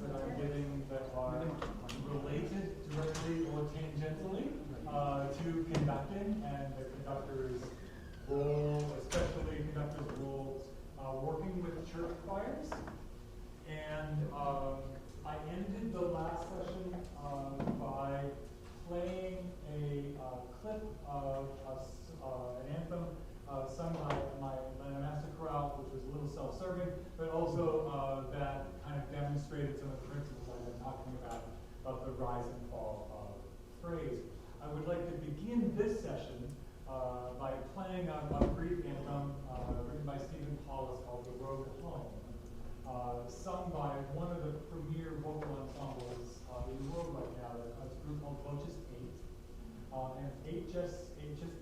that I'm giving that are related directly or tangentially to conducting and the conductor's role, especially conductor's role working with church choirs. And I ended the last session by playing a clip of an anthem sung by my master chorale, which was a little self-serving, but also that kind of demonstrated some of the principles I've been talking about the rise and fall of phrase. I would like to begin this session by playing a brief anthem written by Stephen Paulus called The Road Home, sung by one of the premier vocal ensembles in the world right now, a group called Voces 8. And it's just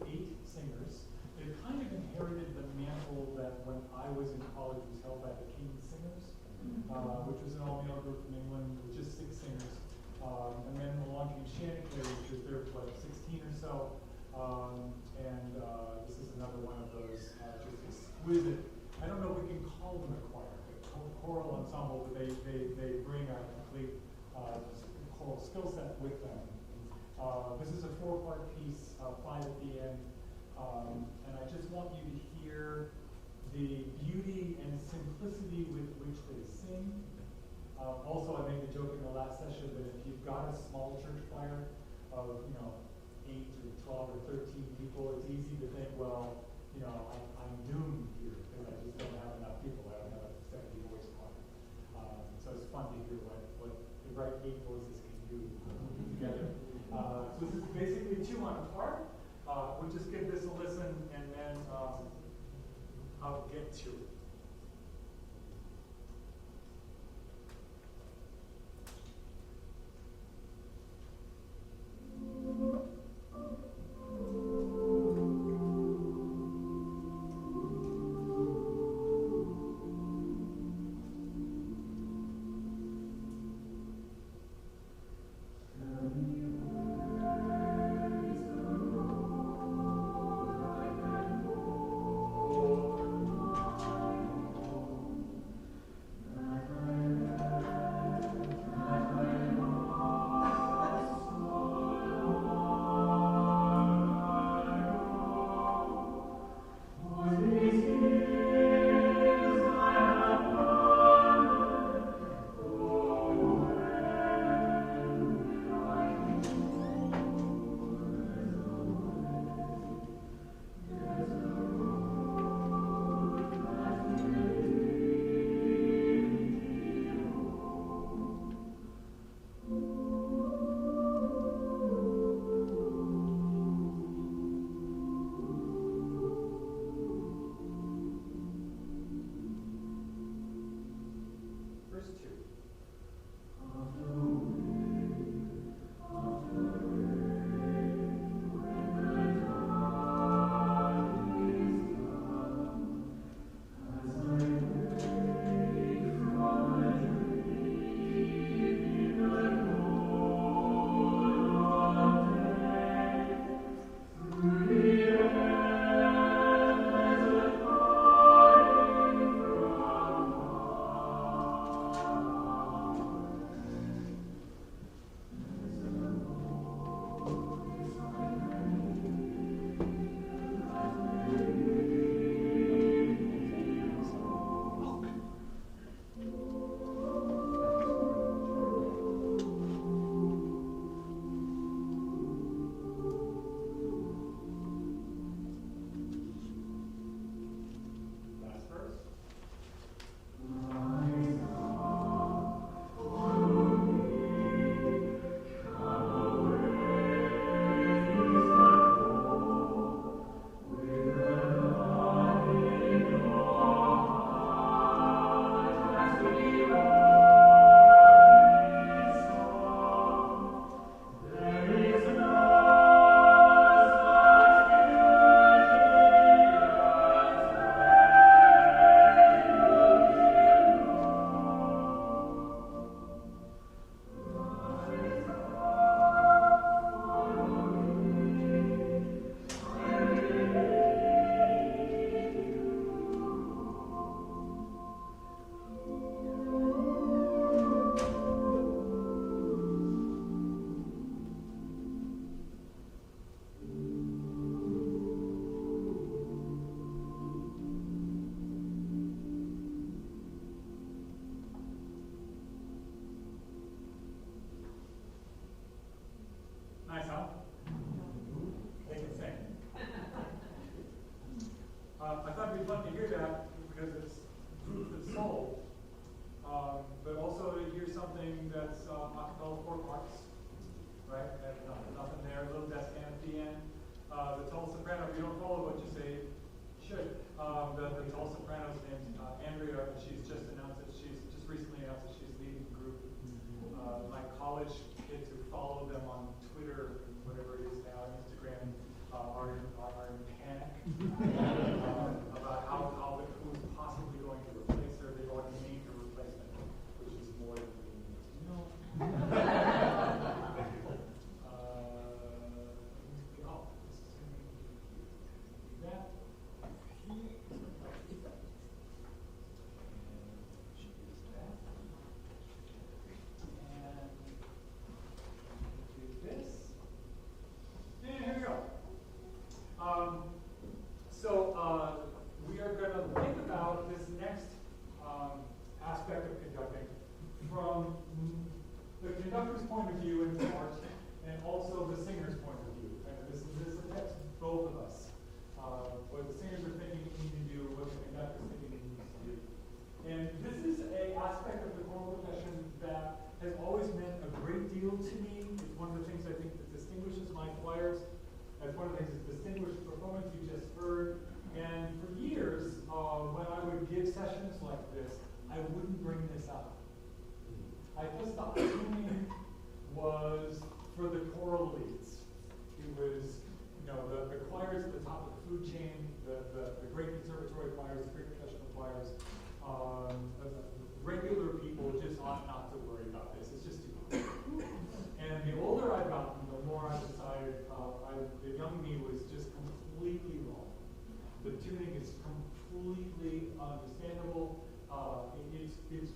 eight singers. They've kind of inherited the mantle that when I was in college was held by the King's Singers, which was an all-male group from England with just 6 singers. And then along came Chanticleer, which was there for 16 or so. This is another one of those just exquisite, I don't know if we can call them a choir, but choral ensemble, but they bring a complete choral skill set with them. This is a 4-part piece, 5 at the end, and I just want you to hear the beauty and simplicity with which they sing. Also, I made the joke in the last session that if you've got a small church choir of 8 or 12 or 13 people, it's easy to think, well, I'm doomed here because I just don't have enough people. I don't have a 70 voice choir. So it's fun to hear what the right 8 voices can do together. So this is basically 2 on a part. We'll just give this a listen and then I'll get to it. The tall soprano, if you don't follow what you say, you should. The tall soprano's named Andrea, and she's just recently announced that she's leading the group. My college kids who follow them on Twitter, whatever it is now, Instagram, are in panic about who's possibly going to replace her. They've already named her replacement, which is more than we need to know. That. We are going to think about this next aspect of conducting from the conductor's point of view in part, and also the singer's point of view. And this affects both of us. What the singers are thinking we need to do, what the conductor is thinking we need to do. And this is an aspect of the choral profession that has always meant a great deal to me. It's one of the things I think that distinguishes my choirs. That's one of the things that distinguished the performance you just heard. And for years, when I would give sessions like this, I wouldn't bring this up. I just thought tuning was for the choral leads. It was, the choirs at the top of the food chain, the great conservatory choirs, the great professional choirs. Regular people just ought not to worry about this. It's just too hard. And the older I've gotten, the more I decided the young me was just completely wrong. The tuning is completely understandable. It's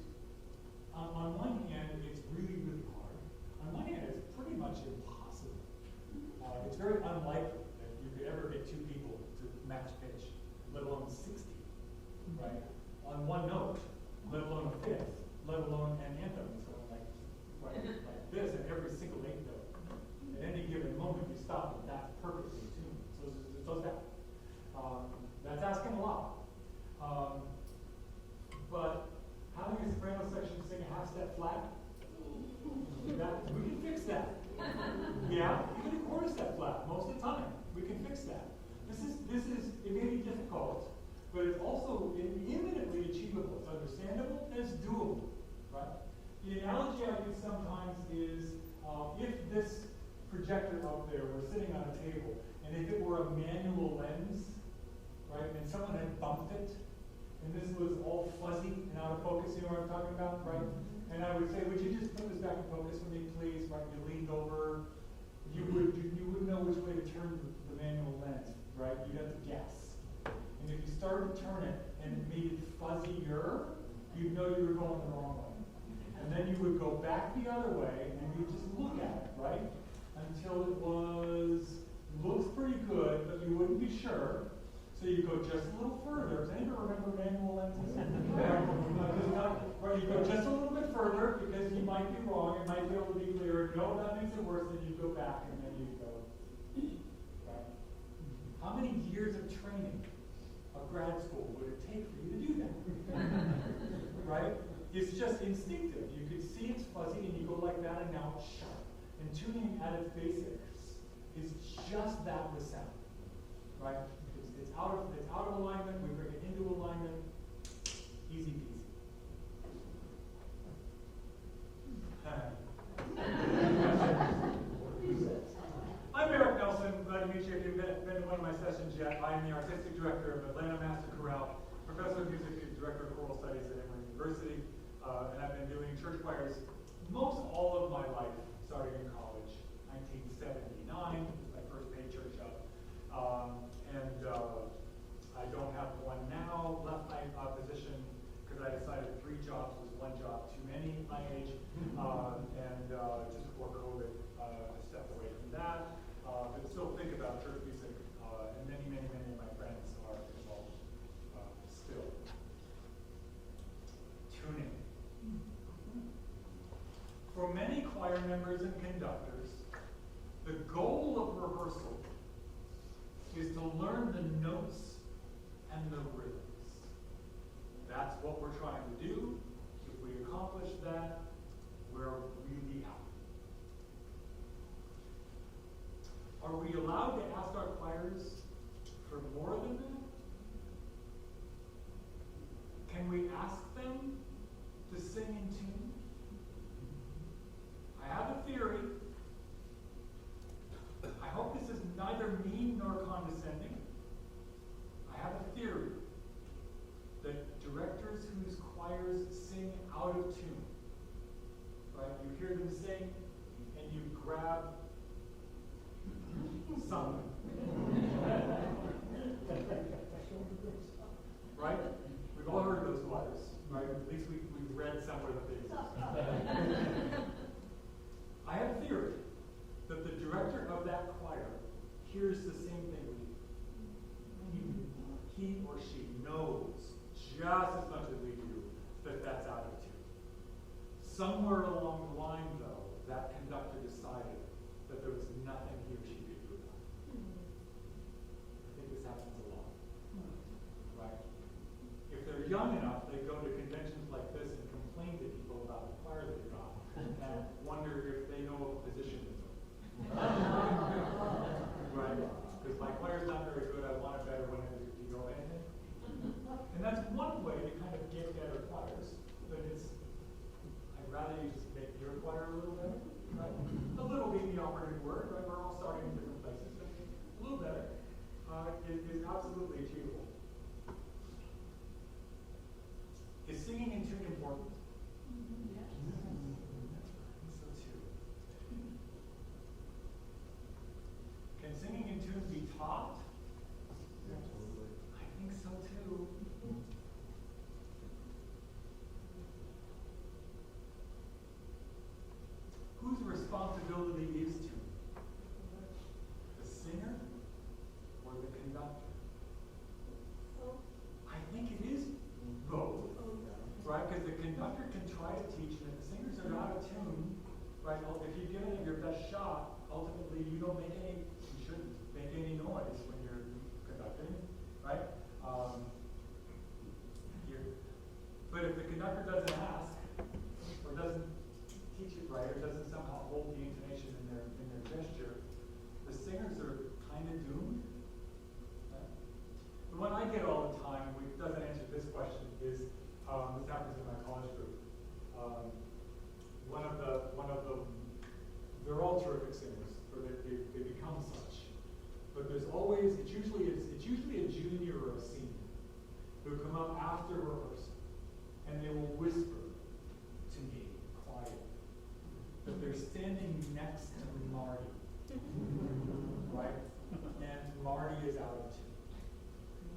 on one hand, it's really, really hard. On one hand, it's pretty much impossible. It's very unlikely that you could ever get two people to match pitch, let alone 60, right? On one note, let alone a fifth, let alone an anthem. So like this at every single eighth note. At any given moment, you stop and that's perfectly tuned. So it goes down. That's asking a lot. But having a soprano section sing a half step flat, we can fix that. Yeah, even a quarter step flat most of the time. We can fix that. It may be difficult, but it's also imminently achievable. It's understandable and it's doable, right? The analogy I use sometimes is if this projector up there were sitting on a table, and if it were a manual lens, right, and someone had bumped it, and this was all fuzzy and out of focus, you know what I'm talking about, right? And I would say, would you just put this back in focus for me, please? Right, you leaned over, you wouldn't know which way to turn the manual lens, right? You'd have to guess. And if you started to turn it and made it fuzzier, you'd know you were going the wrong way. And then you would go back the other way, and you'd just look at it, right? Until it looks pretty good, but you wouldn't be sure. So you go just a little further. Does anybody remember manual lenses? Right, you go just a little bit further because you might be wrong. It might be able to be clearer. No, that makes it worse. Then you go back and then you go. Right? How many years of training of grad school would it take for you to do that? Right? It's just instinctive. You can see it's fuzzy and you go like that and now it's sharp. And tuning at its basics is just that with sound. Right? It's out of alignment, we bring it into alignment, easy peasy. I'm Eric Nelson, glad to meet you. If you've been to one of my sessions yet, I am the artistic director of Atlanta Master Chorale, professor of music and director of choral studies at Emory University, and I've been doing church choirs most all of my life, starting in college. 1979 was my first paid church job. I don't have one now. Left my position because I decided 3 jobs was 1 job too many at my age. Just before COVID, I stepped away from that. But still think about church music, and many, many, many of my friends are involved still. Tuning. For many choir members and conductors, the goal of rehearsal is to learn the notes and the rhythms. That's what we're trying to do. If we accomplish that, we're really out. Are we allowed allowed to ask our choirs for more than that? Can we ask them to sing in tune? I have a theory. I hope this is neither mean nor condescending. I have a theory that directors whose choirs sing out of tune, right? You hear them sing and you grab something. Right? We've all heard of those choirs, right? At least we've read somewhere that they exist. I have a theory that the director of that choir hears the same thing we do. He or she knows just as much as we do that that's out of tune. Somewhere along the line, though, that conductor decided that there was nothing he or she could do about it. I think this happens a lot. Right? If they're young enough, they go to conventions like this and complain to people about the choir they've got and wonder if they know what position it's in. Right? Because my choir's not very good, I want it better when do you know anything? And that's one way to kind of get better choirs. But I'd rather you just make your choir a little better. Right? A little being the operative word, right? We're all starting in different places. But a little better is absolutely achievable. Is singing in tune important? Yes. I think so too. Can singing in tune be taught? Absolutely. I think so too. Whose responsibility is tune? The singer or the conductor? I think it is both. Right? Because the conductor can try to teach, and if the singers are out of tune, right? Well, if you give it your best shot, ultimately you shouldn't make any noise when you're conducting, right? But if the conductor doesn't ask, or doesn't teach it right, or doesn't somehow hold the intonation in their gesture, the singers are kind of doomed. Right? The one I get all the time, which doesn't answer this question, is this happens in my college group. They're all terrific singers, or they become such. But there's always, it's usually a junior or a senior who come up after rehearsal, and they will whisper to me quietly that they're standing next to Marty, right? And Marty is out of tune.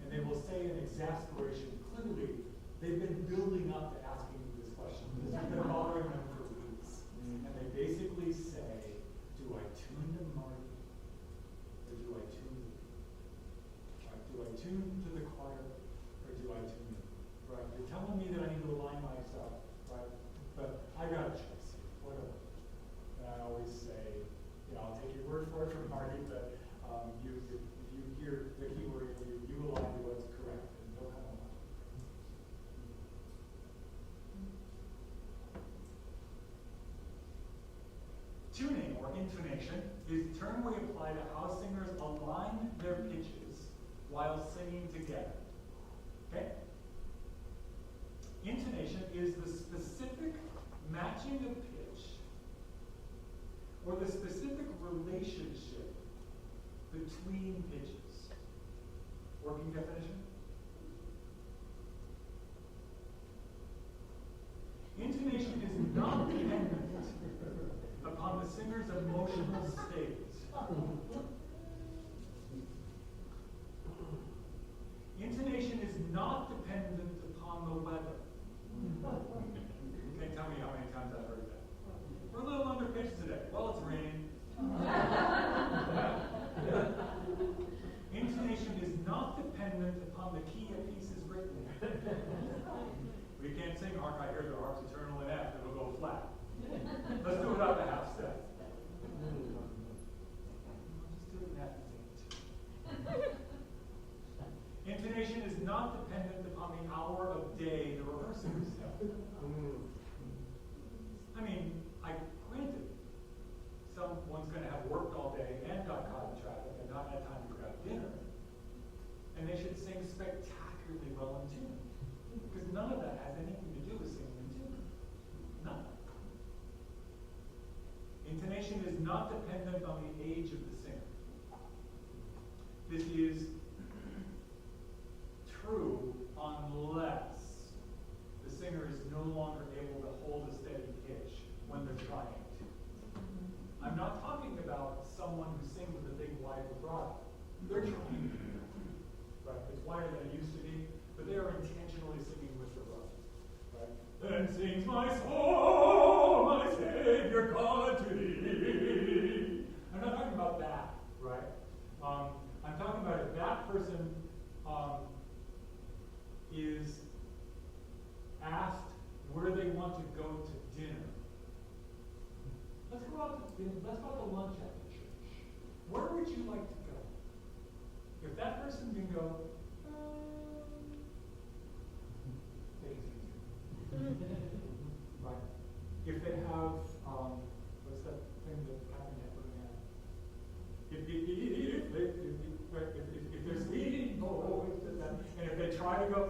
And they will say in exasperation, clearly, they've been building up to asking me this question. This has been bothering them for weeks. And they basically say, do I tune to Marty? Or do I tune to me? Right? Do I tune to the choir? Or do I tune to me? Right? You're telling me that I need to align myself. Right? But I got a choice here. Whatever. And I always say, I'll take your word for it from Marty, but if you hear Vicky or you align to what's correct, and they'll come along. Tuning, or intonation, is the term we apply to how singers align their pitches while singing together. Okay? Intonation is the specific matching of pitch, or the specific relationship between pitches. Working definition? Intonation is not dependent upon the singer's emotional state. Intonation is not dependent upon the weather. You can't tell me how many times I've heard that. We're a little under pitch today. Well, it's raining. Intonation is not dependent upon the key a piece is written in. We can't sing Hark I Hear the Harps Eternal in F, it'll go flat. Let's do it out the half step. Just do it in F and sing it. Intonation is not dependent upon the hour of day the rehearsal is held. I mean, granted, someone's going to have worked all day and got caught in traffic and not spectacularly well in tune. Because none of that has anything to do with singing in tune. None. Intonation is not dependent on the age of the singer. This is true unless the singer is no longer able to hold a steady pitch when they're trying to. I'm not talking about someone who sings with a big wide vibrato. They're trying to. Right? It's wider than it used to be, but they are intentionally singing with vibrato. Right? Then sings my soul, my Savior God to thee. I'm not talking about that, right? I'm talking about if that person is asked where they want to go to dinner. Let's go out to dinner. Let's go out to lunch at the church. Where would you like to go? If that person can go, right? If they have, what's that thing that Captain Edward had? If they're speeding, and if they try to go,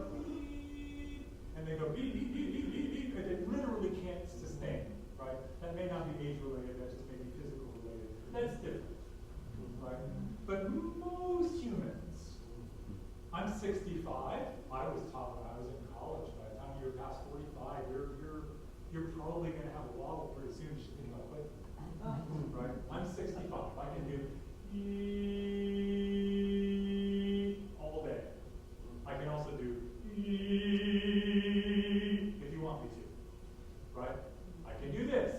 and they go, and they literally can't sustain, right? That may not be age related, that just may be physical related. That's different, right? But most humans, I'm 65. I was taught when I was in college. By the time you're past 45, you're probably going to have a wobble pretty soon. Just think about quick, right? I'm 65. I can do all day. I can also do if you want me to, right? I can do this.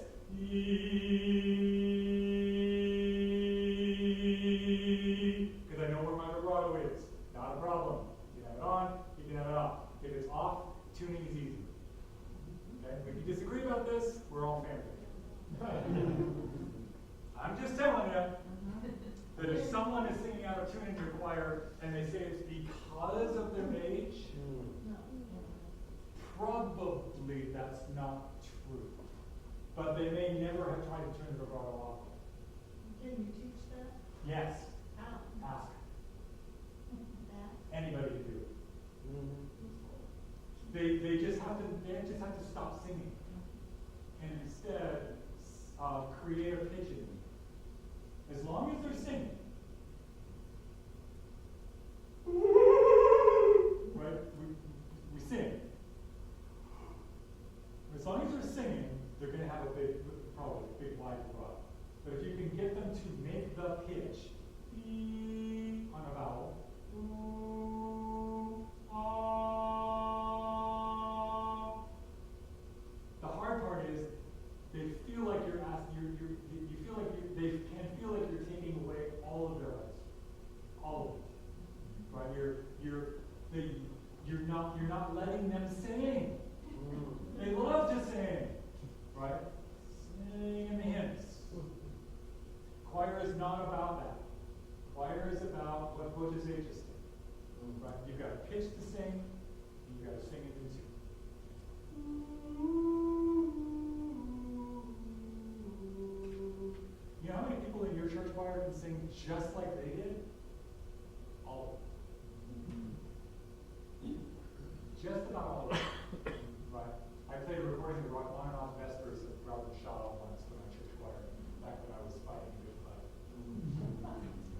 Because I know where my vibrato is. Not a problem. You can have it on, you can have it off. If it's off, tuning is easy. Okay? If you disagree about this, we're all family. I'm just telling you that if someone is singing out of tune in your choir and they say it's because of their age, probably that's not true. But they may never have tried to turn the vibrato off. Can you teach that? Yes. How? Ask. That? Anybody can do it. They just have to stop singing and instead create a pitch in it. As long as they're singing, right? We sing. As long as they're singing, they're going to have probably a big wide vibrato. But if you can get them to make the pitch on a vowel, the hard part is they feel like you're asking. You feel like they can feel like you're taking away all of their rights, all of it. Right? You're not letting them sing. They love to sing, right? Sing in the hymns. Choir is not about that. Choir is about what Jose just did. Right? You've got a pitch to sing, and you've got to sing it in tune. You know how many people in your church choir can sing just like they did? All of them. Just about all of them. Right? I played a recording of the on and off vespers of Robert Shaw once for my church choir, back when I was fighting a good fight.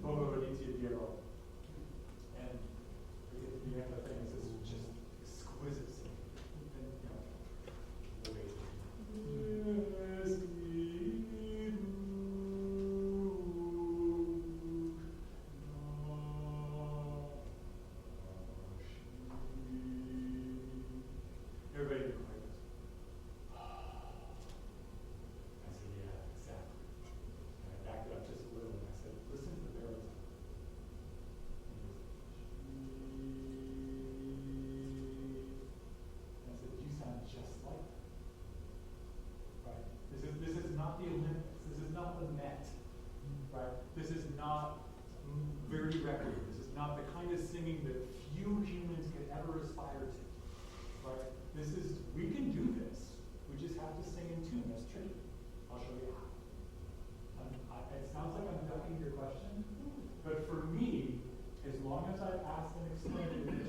Bobo Initia Diego. And the end of the thing is this just exquisite singing. And, the way everybody did like this. I said, yeah, exactly. And I backed it up just a little and I said, listen to the baritone. And I said, you sound just like that. Right? This is not the Olympics. This is not the Met. Right? This is not Verdi Requiem. This is not the kind of singing that few humans could ever aspire to. Right? We can do this. We just have to sing in tune. That's tricky. I'll show you how. It sounds like I'm ducking your question, but for me, as long as I've asked and explained it in a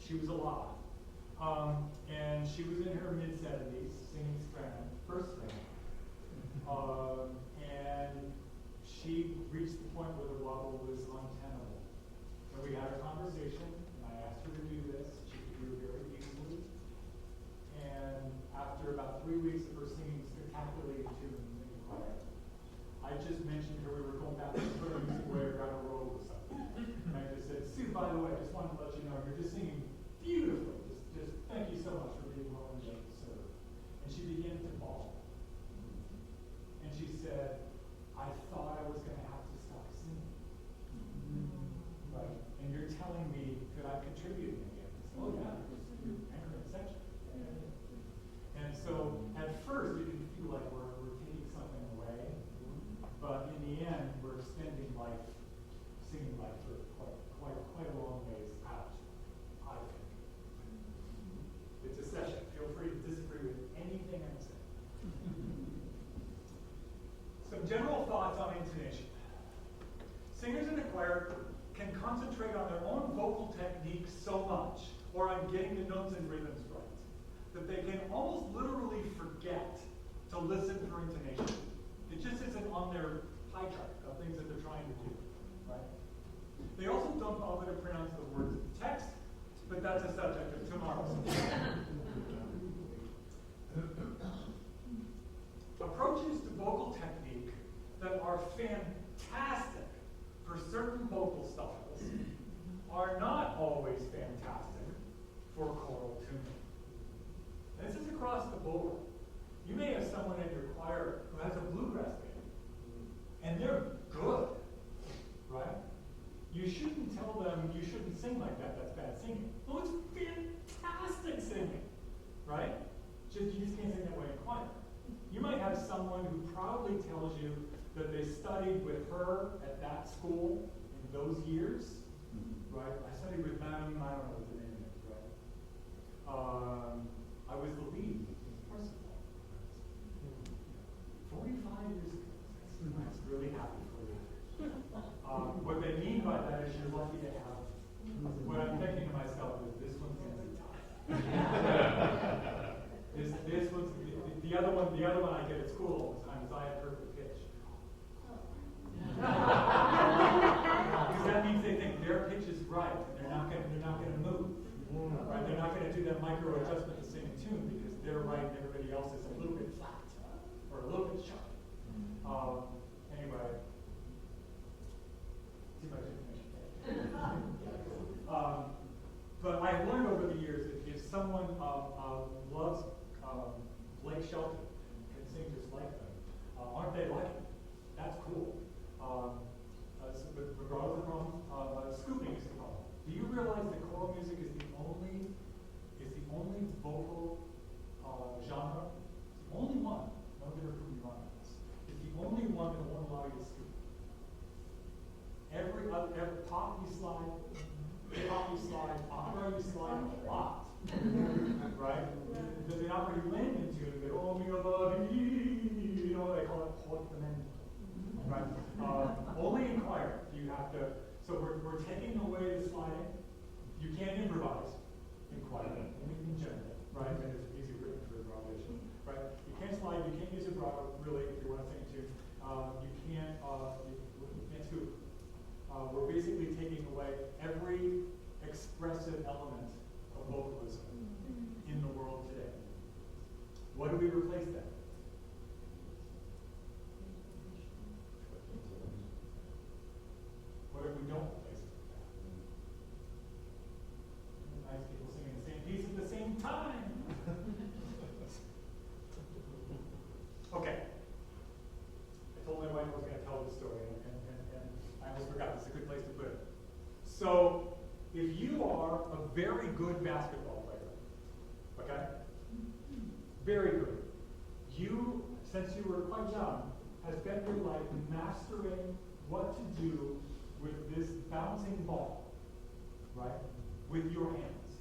she was alive. And she was in her mid-70s, singing soprano, first soprano. And she reached the point where the level was untenable. And we had a conversation, and I asked her to do this. She could do it very easily. And after about 3 weeks of her singing spectacularly in tune in the choir, I just mentioned her, we were going back to her music way around a road or something. And I just said, Sue, by the way, I just wanted to let you know you're just singing beautifully. Just thank you so much for being willing to serve. And she began to bawl. And she said, I thought I was going to have to stop singing. Right? And you're telling me that I'm contributing again. I said, oh yeah, because you're anchoring a section. And so at first it can feel like we're taking something away, but in the end we're extending life, singing life for quite a long ways out, I think. It's a session. Feel free to disagree with anything I'm saying. Some general thoughts on intonation. Singers in a choir can concentrate on their own vocal technique so much, or on getting the notes and rhythms right, that they can almost literally forget to listen for intonation. It just isn't on their pie chart of things that they're trying to do, right? They also don't bother to pronounce the words of the text, but that's a subject of tomorrow's. Approaches to vocal technique that are fantastic for certain vocal styles are not always fantastic for choral tuning. This is across the board. You may have someone in your choir who has a bluegrass band, and they're good, right? You shouldn't tell them you shouldn't sing like that, that's bad singing. Oh, it's fantastic singing, right? You just can't sing that way in choir. You might have someone who proudly tells you that they studied with her at that school in those years, right? I studied with Madam, I don't know what the name is, right? I was the lead in Parsifal. 45 years ago. That's really happy for you. What they mean by that is you're lucky to have. What I'm thinking to myself is this one's going to be tough. This one's the other one I get at school all the time is I have perfect pitch. Because that means they think their pitch is right and they're not going to move. Right? They're not going to do that micro adjustment to sing in tune because they're right and everybody else is a little bit flat or a little bit sharp. Anyway, too much information. But I've learned over the years that if someone loves Blake Shelton and can sing just like them, aren't they lucky? That's cool. But regardless of the problem, scooping is the problem. Do you realize that choral music is the only vocal genre? It's the only one. No matter who you are. It's the only one that won't allow you to scoop. Every pop you slide, hip-hop you slide, opera you slide a lot. Right? There's an opera you land into, and they oh, me love you know, they call it portamento. Right? Only in choir do you have to. So we're taking away the sliding. You can't improvise in choir, only in general, right? And it's easy written for improvisation, right? You can't slide. You can't use vibrato really if you want to sing tune. You can't scoop. We're basically taking away every expressive element of vocalism in the world today. What do we replace that? What if we don't replace it with that? Nice people singing the same piece at the same time. Okay. I told my wife I was going to tell this story, and I almost forgot. It's a good place to put it. So, if you are a very good basketball player, okay? Very good. You, since you were quite young, have spent your life mastering what to do with this bouncing ball, right? With your hands.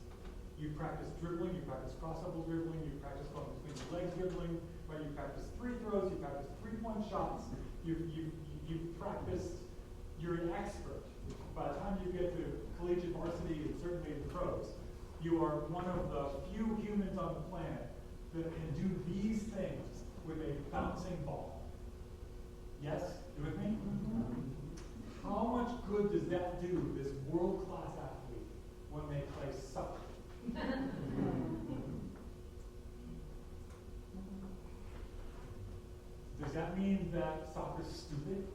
You practice dribbling, you practice crossover dribbling, you practice going between your legs dribbling, right? You practice free throws, you practice three-point shots, you've practiced, you're an expert. By the time you get to collegiate varsity and certainly the pros, You are one of the few humans on the planet that can do these things with a bouncing ball. Yes? You with me? How much good does that do this world-class athlete when they play soccer? Does that mean that soccer's stupid?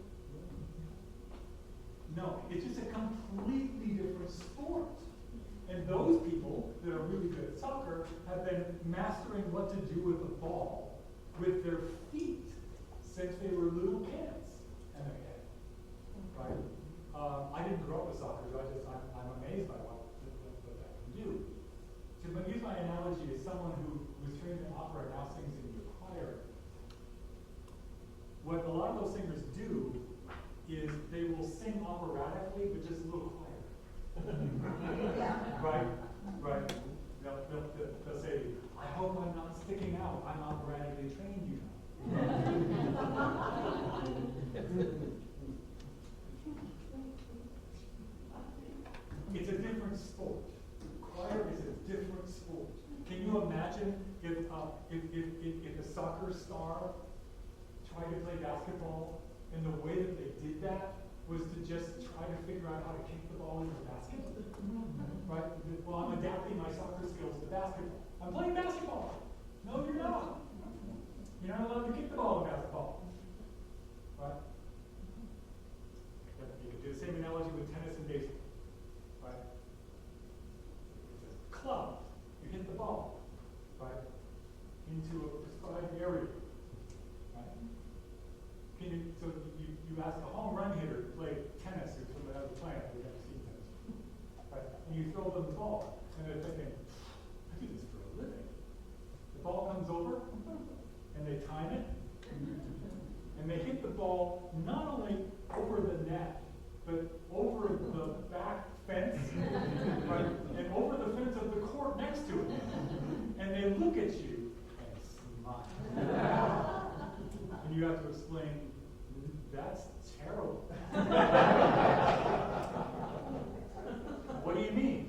No, it's just a completely different sport. And those people that are really good at soccer have been mastering what to do with the ball with their feet since they were little kids. And their head. Right? I didn't grow up with soccer, so I'm amazed by what that can do. To use my analogy as someone who was trained in opera and now sings in the choir, what a lot of those singers do is they will sing operatically, but just a little quieter. Right? Right. They'll say, I hope I'm not sticking out. I'm operatically trained, you know. It's a different sport. Choir is a different sport. Can you imagine if a soccer star tried to play basketball, and the way that they did that was to just try to figure out how to kick the ball into the basket? Right? Well, I'm adapting my soccer skills to basketball. I'm playing basketball. No, you're not. You're not allowed to kick the ball in basketball. Right? You can do the same analogy with tennis and baseball. Right? It's a club. You hit the ball, right, into a prescribed area. Right? So you ask a home run hitter to play tennis or something out of the planet, we've never seen tennis. Right? And you throw them the ball, and they're thinking, I do this for a living. The ball comes over, and they time it, and they hit the ball not only over the net, but over the back fence, right, and over the fence of the court next to it. And they look at you and smile. And you have to explain, that's terrible. What do you mean?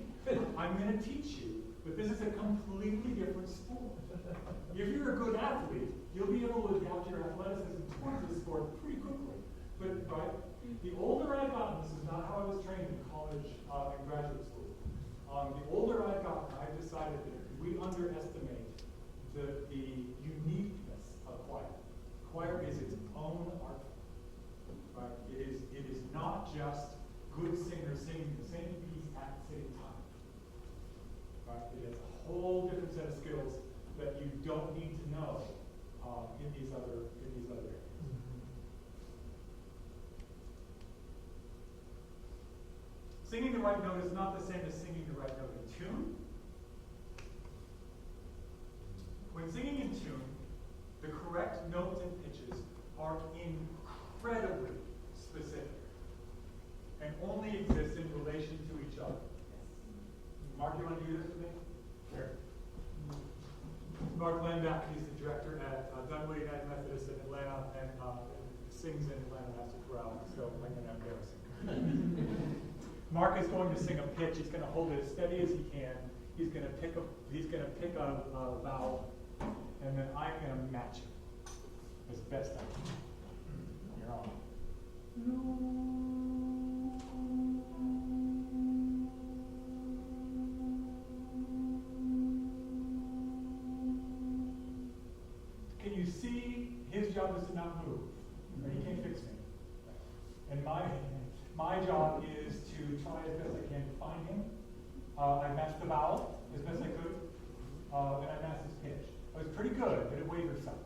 I'm going to teach you, but this is a completely different sport. If you're a good athlete, you'll be able to adapt your athleticism towards the sport pretty quickly. But right, the older I've gotten, this is not how I was trained in college and graduate school. The older I've gotten, I've decided that we underestimate the uniqueness of choir. Choir is its own art. Right? It is not just good singers singing the same piece at the same time. Right? It has a whole different set of skills that you don't need to know in these other areas. Singing the right note is not the same as singing the right note in tune. When singing in tune, the correct notes and pitches are incredibly specific and only exist in relation to each other. Mark, you want to do this with me? Sure. Mark Landback, he's the director at Dunwoody United Methodist in Atlanta and sings in Atlanta Master Chorale, so I'm going to embarrass him. Mark is going to sing a pitch. He's going to hold it as steady as he can. He's going to pick a vowel, and then I'm going to match it as best I can. You're on. Can you see? His job is to not move. He can't fix me. And my job is to try as best I can to find him. I matched the vowel as best I could, and I matched his pitch. I was pretty good, but it wavered some.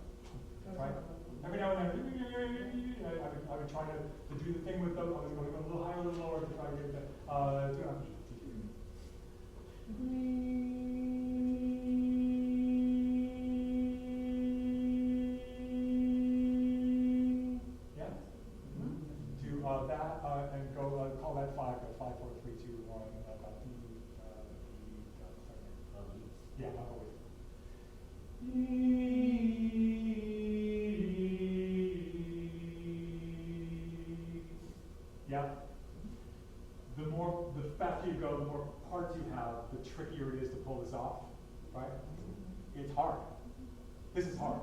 Right? Every now and then, I would try to do the thing with them. I was going a little higher, a little lower to try to get it. And go call that 5, 5, 4, 3, 2, 1, yeah, I'll go with yeah. the faster you go, the more parts you have, the trickier it is to pull this off, right? It's hard. This is hard.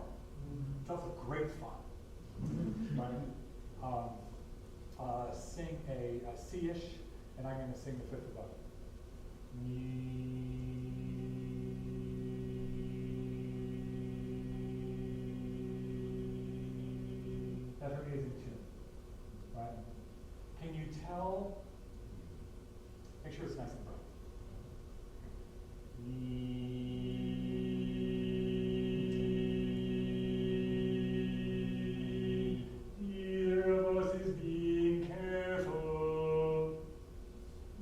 It's also great fun, right? Sing a C-ish, and I'm going to sing the fifth above it. That for me is in tune, right? Can you tell? Make sure it's nice and bright. Neither of us is being careful.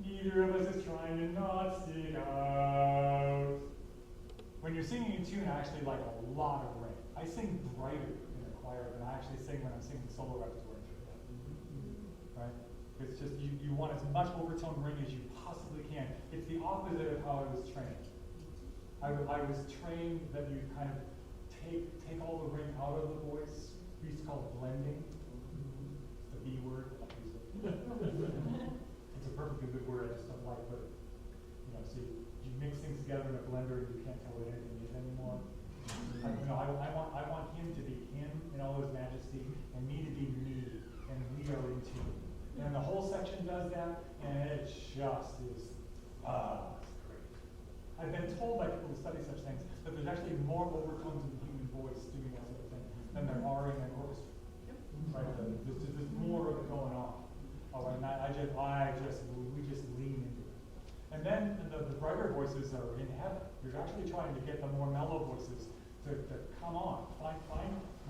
Neither of us is trying to not stick out. When you're singing in tune, I actually like a lot of ring. I sing brighter in a choir than I actually sing when I'm singing solo repertoire in church. Right? It's just, you want as much overtone ring as you possibly can. It's the opposite of how I was trained. I was trained that you kind of take all the ring out of the voice. We used to call it blending. It's the B word. It's a perfectly good word. I just don't like, but so you mix things together in a blender and you can't tell what anything is anymore. I want him to be him in all his majesty, and me to be me, and we are in tune. And the whole section does that, and it just is, it's great. I've been told by people who study such things that there's actually more overtones in the human voice doing that sort of thing than there are in an orchestra. Right? There's more of it going on. Oh, and we just lean into it. And then the brighter voices are in heaven. You're actually trying to get the more mellow voices to come on.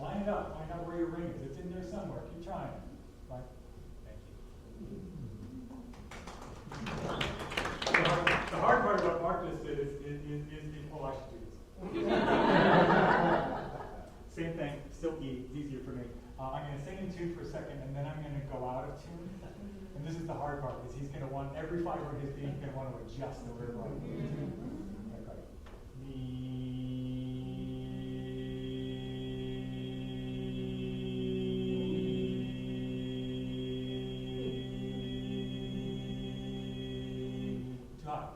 Line it up. Find out where your ring is. It's in there somewhere. Keep trying. Right? The hard part about Marcus is oh, I should do this. Same thing, still E, it's easier for me. I'm going to sing in tune for a second, and then I'm going to go out of tune. And this is the hard part, because he's going to want, every fiber of his being is going to want to adjust the rhythm. Okay. Too high.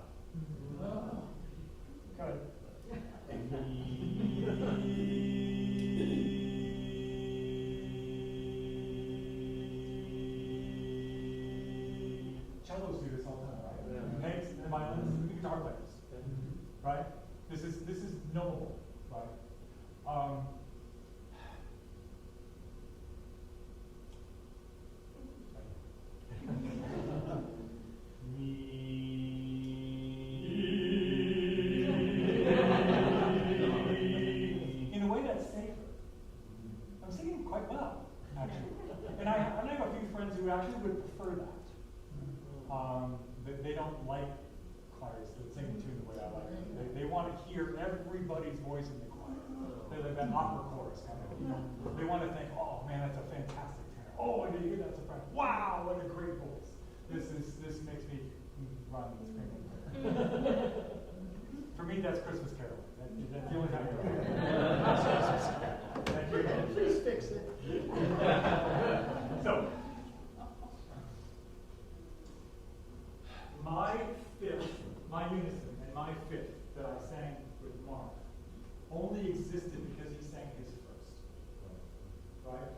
Good. Cellos do this all the time, right? Banks and violins, the guitar players, right? This is knowable, right? In a way that's safer. I'm singing quite well, actually. And I have a few friends who actually would prefer that. They don't like choirs that sing in tune the way I like it. They want to hear everybody's voice in the choir. They're like that opera chorus kind of. They want to think, oh man, that's a fantastic tenor. Oh, did you hear that soprano? Wow, what a great voice. This makes me run and scream. For me, that's Christmas caroling. That's the only time I do it. Thank you. Please fix it. So, my unison and my fifth that I sang with Mark only existed because he sang his first. Right?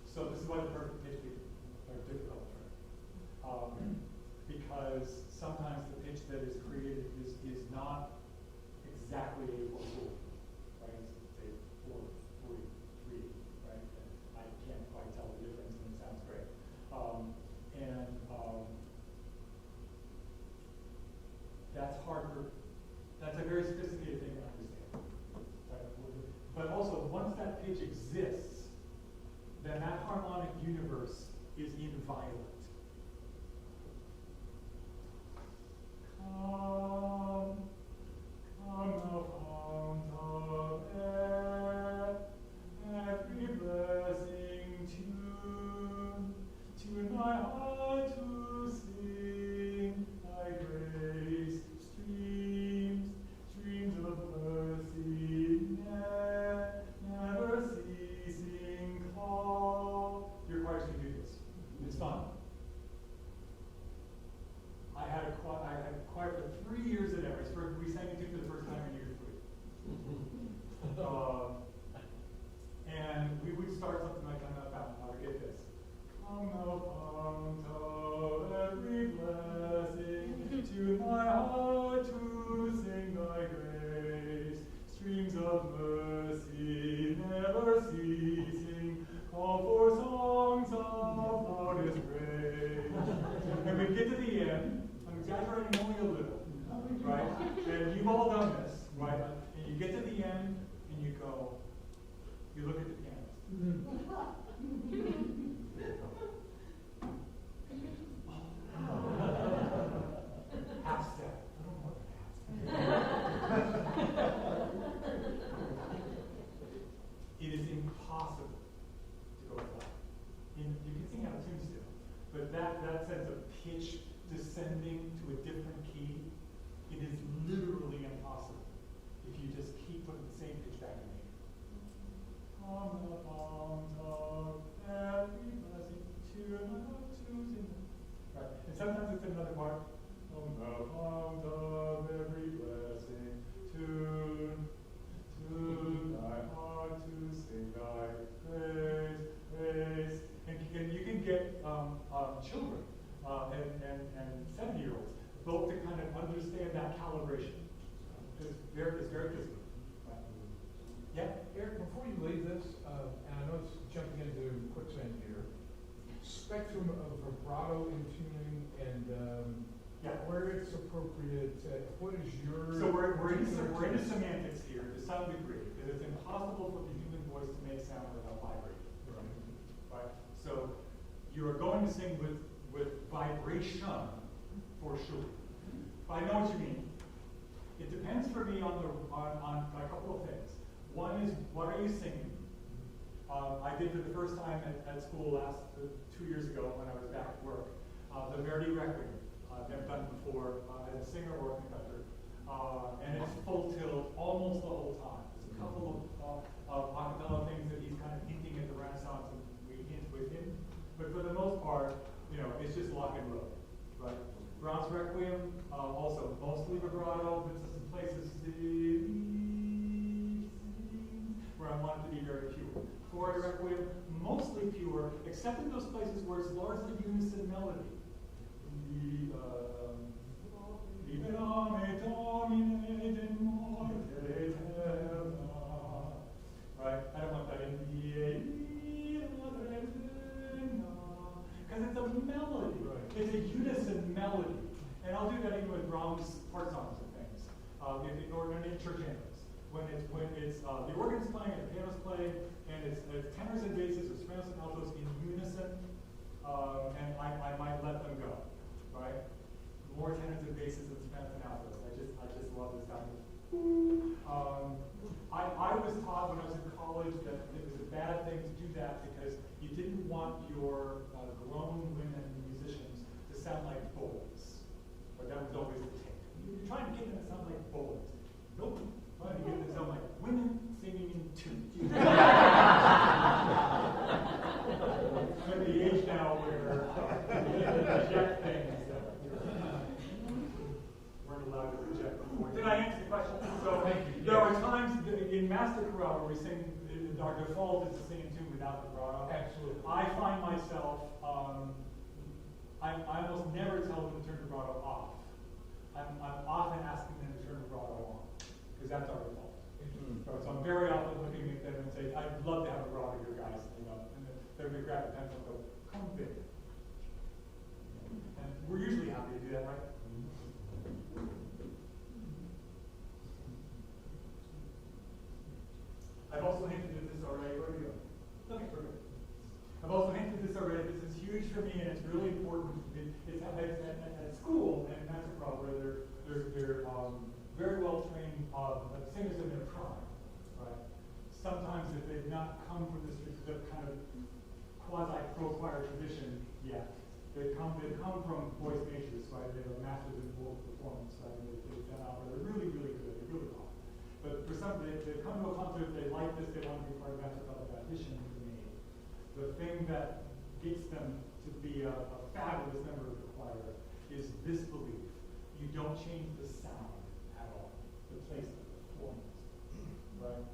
So this is why the perfect pitch are difficult for me. Because sometimes the pitch that is created is not exactly a 4/4. Right? It's a 4/3, right? And I can't quite tell the difference, and it sounds great. That's a very sophisticated thing to understand. Right? But also, once that pitch exists, then that harmonic universe is inviolate. Come, come thou fount of air, every blessing tune thy heart to sing thy grace, streams of mercy, never ceasing call. Your choirs can do this. It's fun. Come thou fount of every blessing, to my heart to sing thy grace. Streams of mercy never ceasing, call for songs of loudest praise. And we get to the end, I'm exaggerating only a little, right? And you've all done this, right? And you get to the end, and you go, you look at the pianist. Half step. I don't know what half step. It is impossible to go flat. You can sing out of tune still, but that sense of pitch descending to a different key, it is literally impossible if you just keep putting the same pitch back in there. On the fount of every blessing, right. And sometimes it's another part. On the fount of every blessing, tune thy heart to sing thy praise, praise. And you can get children and 7-year-olds both to kind of understand that calibration. It's very physical. Right. Yeah? Eric, before you leave this, and I know it's jumping into quicksand here, spectrum of vibrato in tuning and where it's appropriate, what is your... So we're into semantics here to some degree, because it's impossible for the human voice to make sound without vibrating. Right? So you're going to sing with vibration for sure. But I know what you mean. It depends for me on a couple of things. One is, what are you singing? I did for the first time at school 2 years ago when I was back at work, the Verdi Requiem. I've never done it before as a singer or a conductor. And it's full tilt almost the whole time. There's a couple of acapella things that he's kind of hinting at the Renaissance and we hint with him. But for the most part, it's just lock and roll, right? Brahms Requiem, also mostly vibrato, but some places where I want it to be very pure. Chord Requiem, mostly pure, except in those places where it's largely unison melody. Right? I don't want that in because it's a melody. Right. It's a unison melody. And I'll do that even with Brahms part songs and things. Or in church anthems. When it's the organ's playing and the piano's playing, and it's tenors and basses or sopranos and altos in unison, and I might let them go. Right? More tenors and basses than sopranos and altos. I just love this sound. I was taught when I was in college that it was a bad thing to do that because you didn't want your grown women musicians to sound like boys. But that was always the take. You're trying to get them to sound like boys. Nope. Trying to get them to sound like women singing in tune. I'm at the age now where you reject things that weren't allowed to reject before. Did I answer the question? So there are times in master chorale where we sing, our default is to sing in tune without vibrato. Absolutely. I find myself, I almost never tell them to turn vibrato off. I'm often asking them to turn vibrato on, because that's our default. So I'm very often looking at them and say, I'd love to have a vibrato here, guys. And they're going to grab the pencil and go, come big. And we're usually happy to do that, right? I've also hinted at this already. Where do we go? Okay, perfect. I've also hinted at this already. This is huge for me, and it's really important. It's at school and in master chorale where they're very well trained singers in their prime, right? Sometimes if they've not come from this kind of quasi-pro choir tradition yet, they've come from voice majors, right? They have a master's in vocal performance, right? They've done opera. They're really, really good. They're really hot. But for some, they come to a concert, they like this, they want to be part of master chorale, that audition is made. The thing that gets them to be a fabulous member of the choir is this belief. You don't change the sound at all. The place of performance. Right?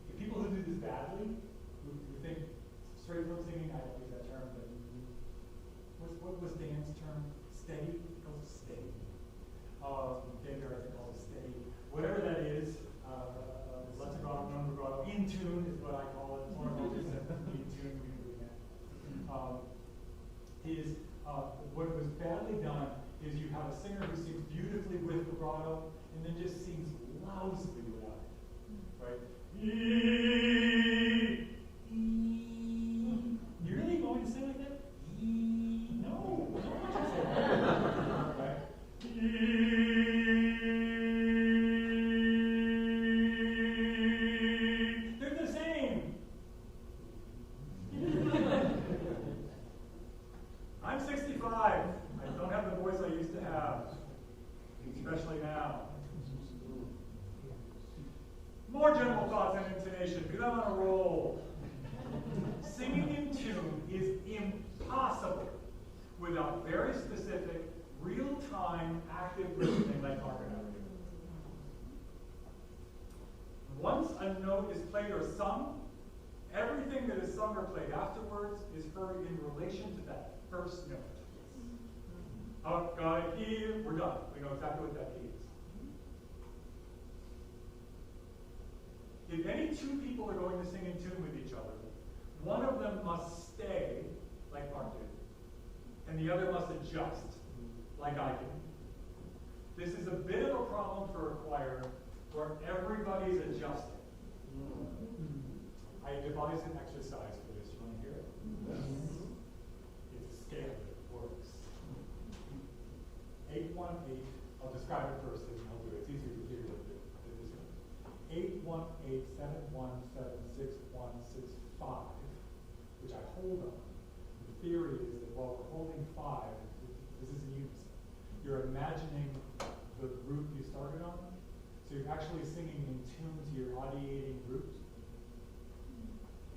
If people who do this badly, who think steady. It calls it steady. Dan Garrett calls it steady. Whatever that is, legato, non-legato, in tune is what I call it. Or in tune, we can do that. What was badly done is you have a singer who sings beautifully with vibrato and then just sings lousily without it. Right? You're really going to sing like that? No. Don't say that. Right? They're the same. I'm 65. I don't have the voice I used to have, especially now. More general thoughts and intonation, because I'm on a roll. Singing in tune is impossible without very specific, real-time, active listening like Mark and I were doing. Once a note is played or sung, everything that is sung or played afterwards is heard in relation to that first note. Up, got it here, we're done. We know exactly what that key is. If any two people are going to sing in tune with each other, one of them must stay, like Mark did, and the other must adjust, like I did. This is a bit of a problem for a choir where everybody's adjusting. I devised an exercise for this. You want to hear it? Yes. It's a scale that works. 8-1-8. I'll describe it first, and I'll do it. It's easier to hear than this one. 8-1-8-7-1-7-6-1-6-5, which I hold on. The theory is that while we're holding 5, this is in unison. You're imagining the root you started on, so you're actually singing in tune to your audiating root.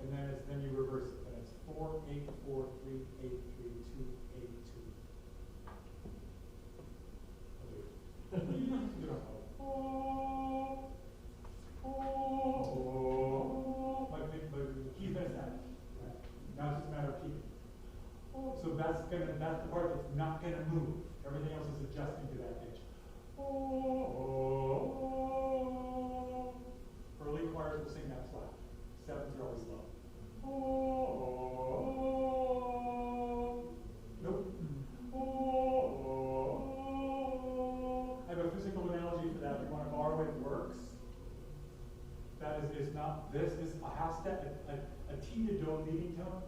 And then you reverse it. And it's 4-8-4-3-8-3-2-8-2. You don't know. But the key's been set. Right? Now it's just a matter of keeping. So that's the part that's not gonna move. Everything else is adjusting to that pitch. Early choirs will sing that flat. Sevens are always low. Nope. I have a physical analogy for that. If you want to borrow it, works. That is not this. This is a half step. A T to do leading tone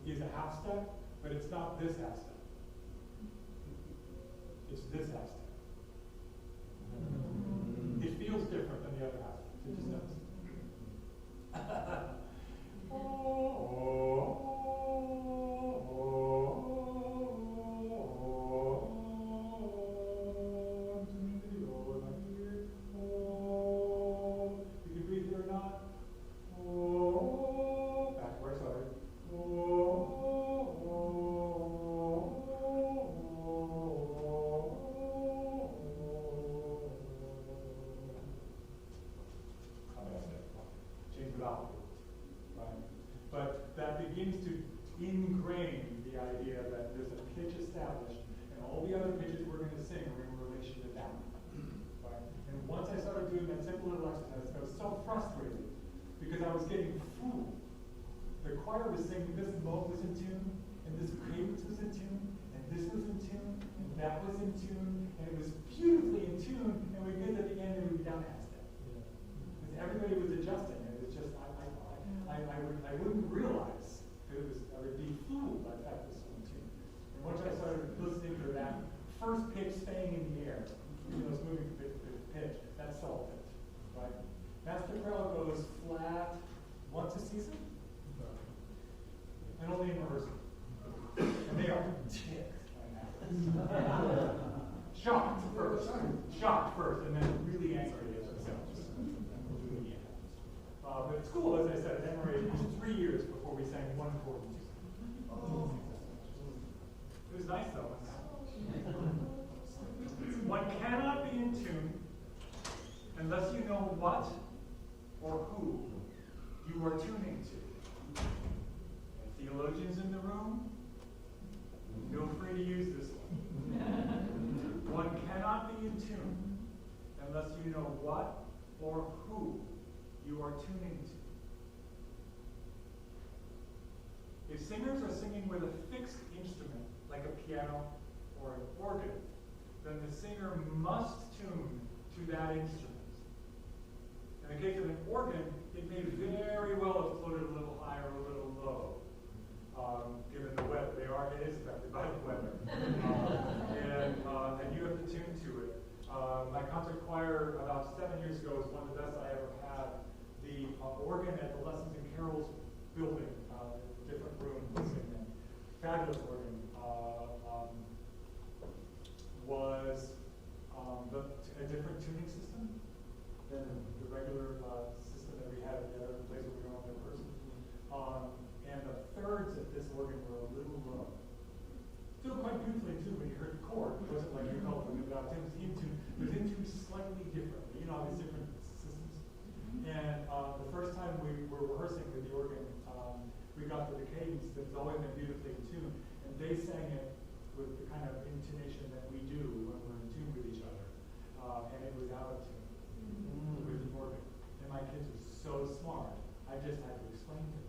is a half step, but it's not this half step. It's this half step. It feels different than the other half step. It just does. You can breathe here or not. Backward, sorry. Change the vowel. Right? But that begins to ingrain the idea that there's a pitch established, and all the other pitches we're going to sing are in relation to that. Right? And once I started doing that simple little exercise, I was so frustrated because I was getting fooled. The choir was singing this note was in tune, and this cadence was in tune, and this was in tune, and that was in tune, and it was beautifully in tune, and we get to the end and we'd be down half step. Because everybody was adjusting, and it was just, I wouldn't realize, because I would be fooled by the fact it was so in tune. And once I started listening to that first pitch staying in the air, even though it's moving to pitch, that solved it, right? Master Corral goes flat once a season, and only in rehearsal. And they are ticked right now. Shocked first, and then really angry at themselves. But at school, as I said, at Emory, it was 3 years before we sang one chord. It was nice though. One cannot be in tune unless you know what or who you are tuning to. And theologians in the room, feel free to use this one. If singers are singing with a fixed instrument, like a piano or an organ, then the singer must tune to that instrument. In the case of an organ, it may very well have floated a little high or a little low, given the weather. It is affected by the weather. And you have to tune to it. My concert choir about 7 years ago was one of the best I ever had. The organ at the Lessons and Carols building, different rooms in fabulous organ, was a different tuning system than the regular system that we had at the other place where we were on the rehearsal. And the thirds of this organ were a little low. Still quite beautifully too when you heard the chord. It wasn't like you felt it without it was in tune. It was in tune slightly differently. You know, these different systems. And the first time we were rehearsing with the organ, we got to the cadence that's always been beautifully in tune. And they sang it with the kind of intonation that we do when we're in tune with each other. And it was out of tune with the organ. And my kids were so smart, I just had to explain to them.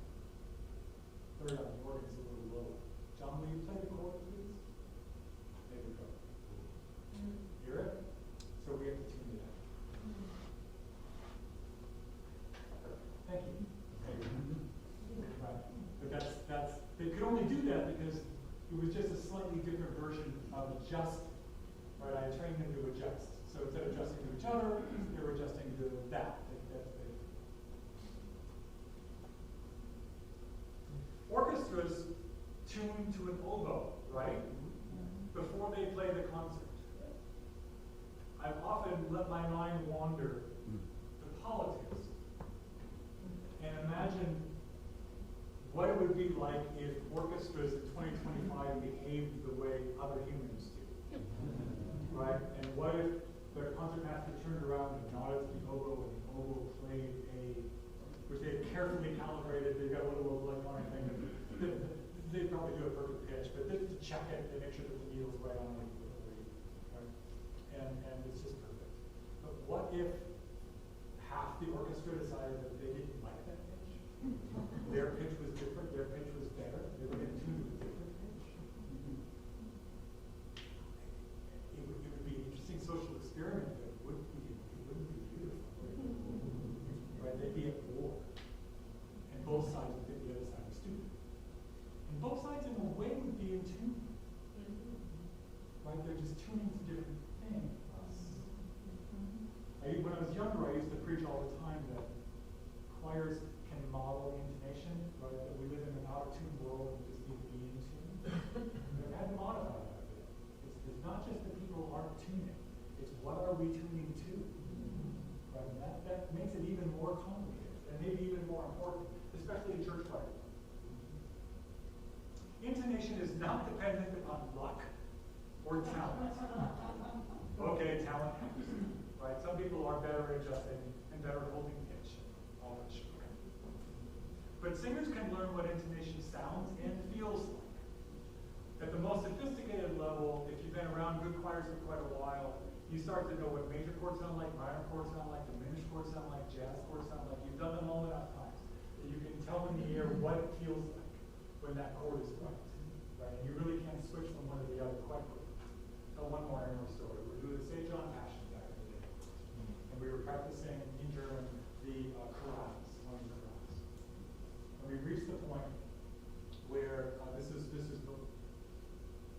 Third on the organ is a little low. John, will you play the chord, please? There we go. Hear it? So we have to tune it out. Thank you. Right. But they could only do that because it was just a slightly different version of adjust. Right? I trained them to adjust. So instead of adjusting to each other, they were adjusting to that. Orchestras tune to an oboe, right? Before they play the concert. I've often let my mind wander to politics and imagine what it would be like if orchestras in 2025 behaved the way other humans do. Right? And what if the concertmaster turned around and nodded to the oboe and the oboe played which they've carefully calibrated, they've got a little electronic thing. They probably do a perfect pitch, but just to check it and make sure that the needle's right on the reed, right? And it's just perfect. But what if half the orchestra decided that they didn't like that pitch? Their pitch was different, their pitch was better, they were in tune with a different pitch. It would be an interesting social experiment, but it wouldn't be beautiful. Right? They'd be at war. And both sides would think the other side was stupid. And both sides in a way would be in tune. Right? They're just tuning to different things. When I was younger, I used to preach all the time that choirs can model intonation, right? That we live in an out-of-tune world and we just need to be in tune. I've had to modify that a bit. It's not just that people aren't tuning. It's what are we tuning to? Right? And that makes it even more complicated and maybe even more important, especially in church choir. Intonation is not dependent upon luck or talent. Okay, talent helps. Right? Some people are better at adjusting and better at holding pitch. All that sugar. But singers can learn what intonation sounds and feels like. At the most sophisticated level, if you've been around good choirs for quite a while, you start to know what major chords sound like, minor chords sound like, diminished chords sound like, jazz chords sound like. You've done them all enough times that you can tell in the air what it feels like when that chord is right. Right? And you really can't switch from one to the other quite quickly. Tell one more story. We're doing the St. John Passion back in the day. And we were practicing in German the chorales, one of the chorales. And we reached the point where this is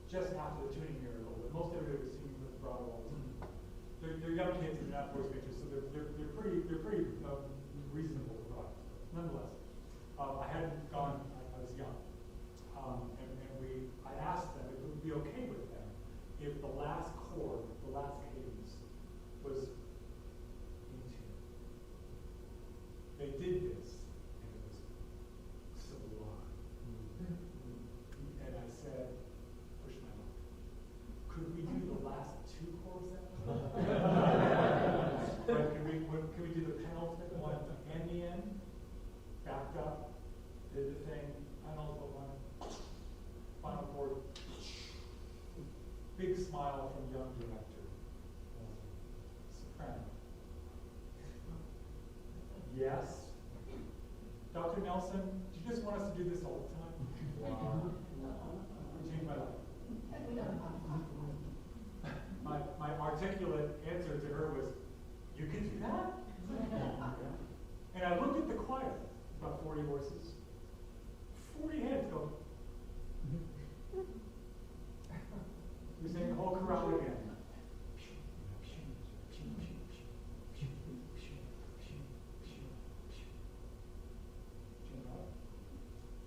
just after the tuning miracle, but most everybody was singing with vibrato all the time. They're young kids and they're not voice makers, so they're pretty reasonable vibrato. Nonetheless, I hadn't gone. I was young, and I asked them if it would be okay with them if the last chord, the last cadence, was in tune. They did this, and it was sublime. And I said, push my luck. Could we do the last two chords that way? Right, can we do the penultimate one and the end? Backed up, did the thing, penultimate one, final chord. Big smile from young director. Soprano. Yes. Dr. Nelson, do you just want us to do this all the time? It changed my life. My articulate answer to her was, "You can do that?" And I looked at the choir, about 40 voices, 40 hands go. We sang the whole chorale again.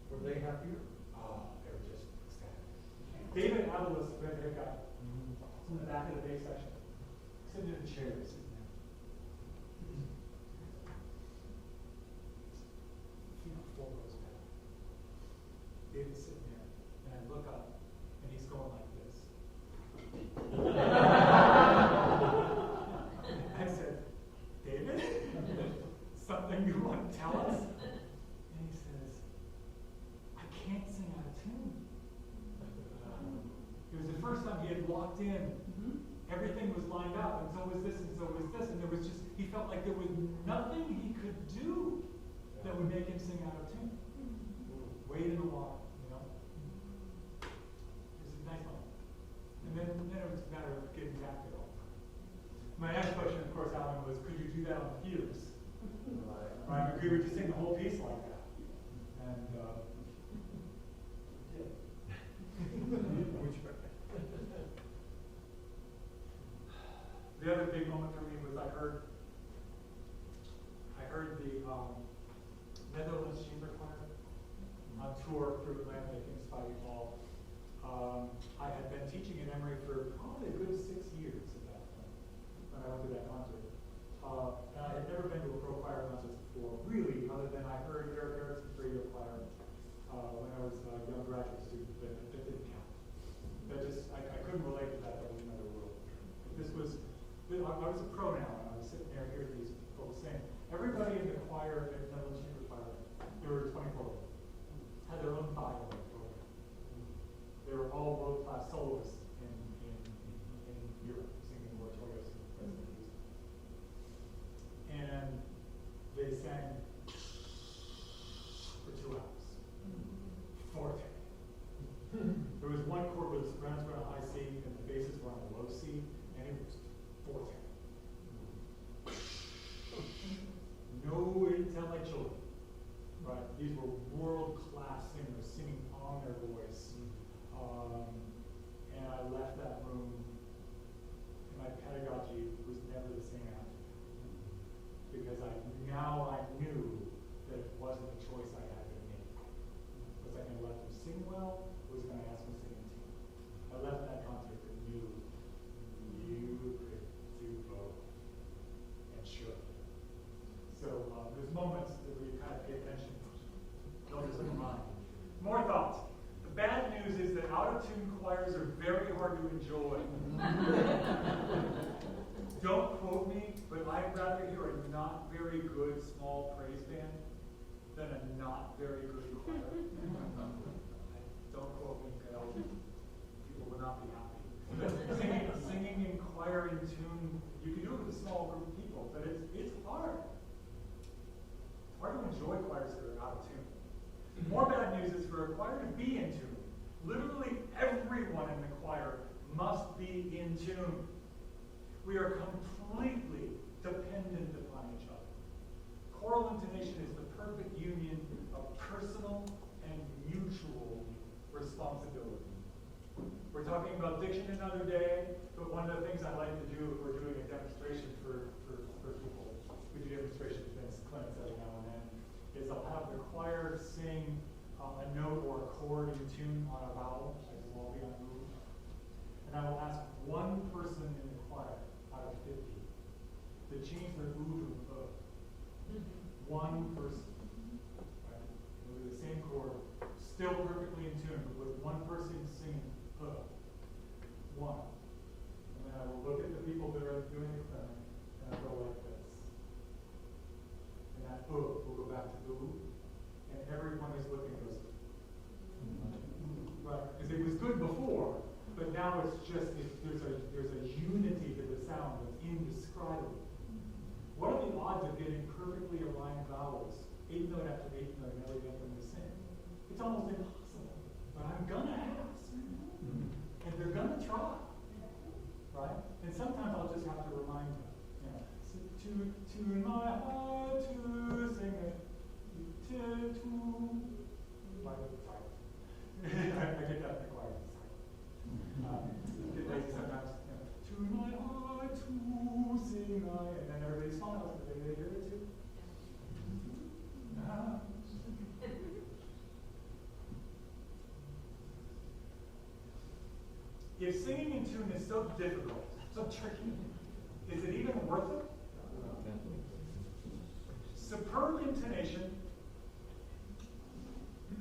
Were they happier? Oh, they were just ecstatic. David Alleluia, red-haired guy, in the back of the bass section, sitting in a chair, sitting there. Four rows back. David's sitting there, and I look up, and he's going like this. I said, "David, something you want to tell us?" And he says, "I can't sing out of tune." It was the first time he had walked in. Everything was lined up, and so was this, and so was this, and there was just, he felt like there was nothing he could do that would make him sing out of tune. Wade in the water, you know? It was a nice moment. And then it was a matter of getting back to it all. My next question, of course, Alan, was, could you do that on the fugues? Right? Or could we just sing the whole piece like that? And, yeah. The other big moment for me was I heard the Netherlands Chamber Choir on tour through Atlantic in Spivey Hall. I had been teaching in Emory for probably a good 6 years at that point when I went to that concert. And I had never been to a pro choir concert before, really, other than I heard Eric Erickson's radio choir when I was a young graduate student, but that didn't count. That just, I couldn't relate to that. That was another world. But this was, I was a pro now, and I was sitting there hearing these folks sing. Everybody in the choir at Netherlands Chamber Choir, there were 24 of them, had their own bio program. They were all world-class soloists in Europe, singing oratorios and recitals. And they sang for 2 hours. Forte. There was one chord where the sopranos were on a high C and the basses were on a low C, and it was forte. No, it didn't sound like children. Right? These were world-class singers singing on their voice. And I left that room, and my pedagogy was never the same after. Because I knew that it wasn't a choice I had to make. Was I going to let them sing well, or was I going to ask them to sing in tune? I left that concert and knew you could do both, and should. So there's moments that we kind of pay attention. Don't just look around. More thoughts. The bad news is that out-of-tune choirs are very hard to enjoy. Don't quote me, but I'd rather hear a not very good small praise band than a not very good choir. Don't quote me, because people will not be happy. But singing in choir in tune, you can do it with a small group of people, but it's hard. It's hard to enjoy choirs that are out of tune. More bad news is for a choir to be in tune. Literally everyone in the choir must be in tune. We are completely dependent upon each other. Choral intonation is the perfect union of personal and mutual responsibility. We're talking about diction another day, but one of the things I like to do if we're doing a demonstration for people, we do demonstrations in clinics every now and then, is I'll have the choir sing a note or a chord in tune on a vowel, as will all be on move. And I will ask one person in the choir out of 50 to change their ooh to a. One person. Right? With the same chord, still perfectly in tune, but with one person singing one. And then I will look at the people that are doing the clinic, and I go like this. And that will go back to ooh, and everyone who's looking goes, right? Because it was good before, but now it's just, there's a unity to the sound that's indescribable. What are the odds of getting perfectly aligned vowels, 8 note after 8 note, and never get them to sing? It's almost impossible. Tune my heart to sing it. I get that in the choir. Get lazy sometimes. Tune my heart to sing I, and then everybody smiles. Did they hear it too? If singing in tune is so difficult, so tricky, is it even worth it? Superb intonation,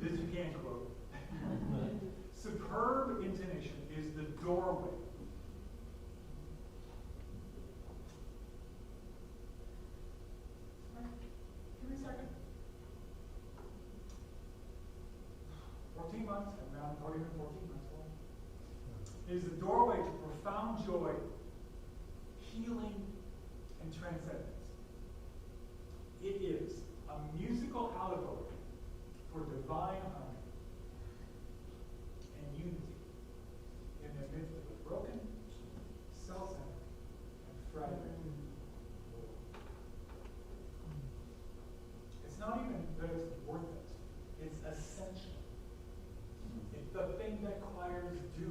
this you can quote. Superb intonation is the doorway. Give me a second. 14 months, and now I'm talking about 14 months. Is the doorway to profound joy, healing, and transcendence. It is a musical allegory for divine harmony and unity in the midst of a broken, self-centered, and fragmented world. It's not even that it's worth it. It's essential. It's the thing that choirs do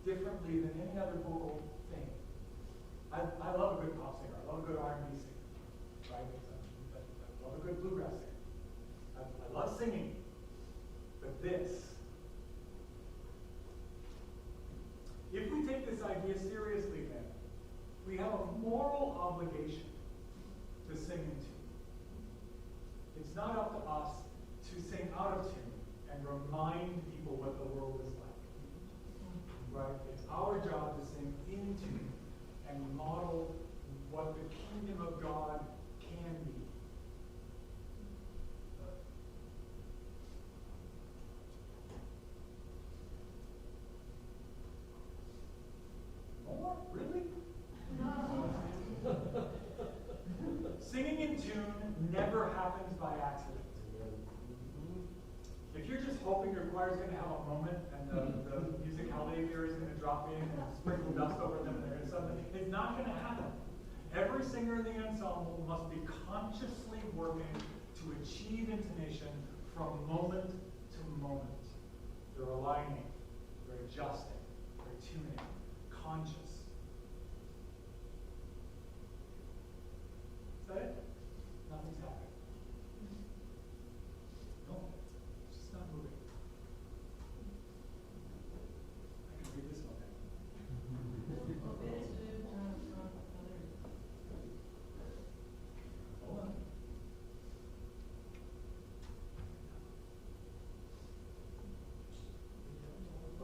differently than any other vocal thing. I love a good pop singer. I love a good R&B singer. Right? I love a good bluegrass singer. I love singing. But this, if we take this idea seriously then, we have a moral obligation to sing in tune. It's not up to us to sing out of tune and remind people what the world is like. Right? It's our job to sing in tune and model what the kingdom of God can be. More? Really? Singing in tune never happens by accident. If you're just hoping your choir's going to have a moment and the musicality here is going to drop in and sprinkle dust over them and they're going to something, it's not going to happen. Every singer in the ensemble must be consciously working to achieve intonation from moment to moment. They're aligning, they're adjusting, they're tuning, conscious. Is that it? Nothing's happening. No, it's just not moving. I can read this one then. Hold on.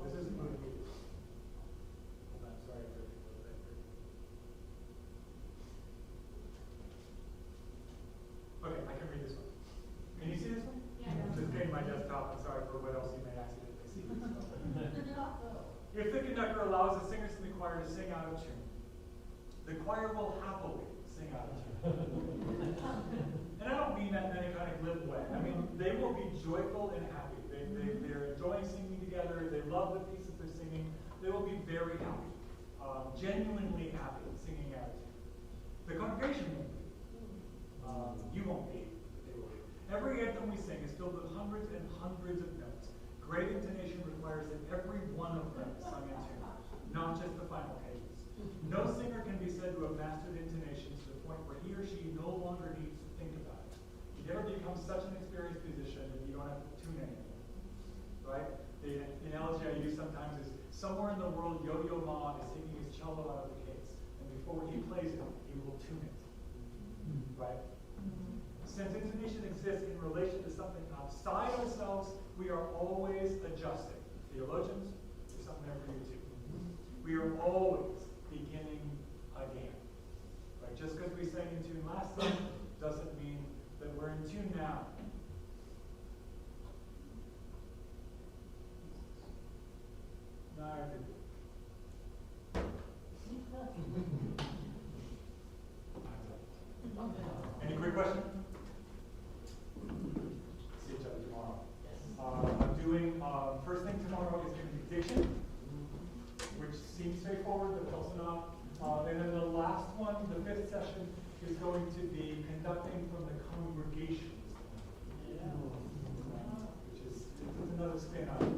This isn't moving either. Hold on, sorry for a little bit. Okay, I can read this one. Can you see this one? Yeah. Just getting my desktop. I'm sorry for what else you may accidentally see. If the conductor allows the singers in the choir to sing out of tune, the choir will happily sing out of tune. And I don't mean that in any kind of glib way. I mean, they will be joyful and happy. They're enjoying singing together. They love the pieces they're singing. They will be very happy, genuinely happy singing out of tune. The congregation won't be. You won't be, but they will be. Every anthem we sing is filled with hundreds and hundreds of notes. Great intonation requires that every one of them is sung in tune, not just the final pages. No singer can be said to have mastered intonation to the point where he or she no longer needs to think about it. You never become such an experienced musician that you don't have to tune anymore. Right? The analogy I use sometimes is somewhere in the world Yo-Yo Ma is taking his cello out of the case, and before he plays it, he will tune it. Right? Since intonation exists in relation to something outside ourselves, we are always adjusting. Theologians, there's something there for you too. We are always beginning again. Right? Just because we sang in tune last time doesn't mean that we're in tune now. No, I did. Any quick question? See each other tomorrow. I'm doing, first thing tomorrow is going to be diction, which seems straightforward, but close enough. And then the last one, the fifth session is going to be conducting from the congregation's point of view, which is another spin on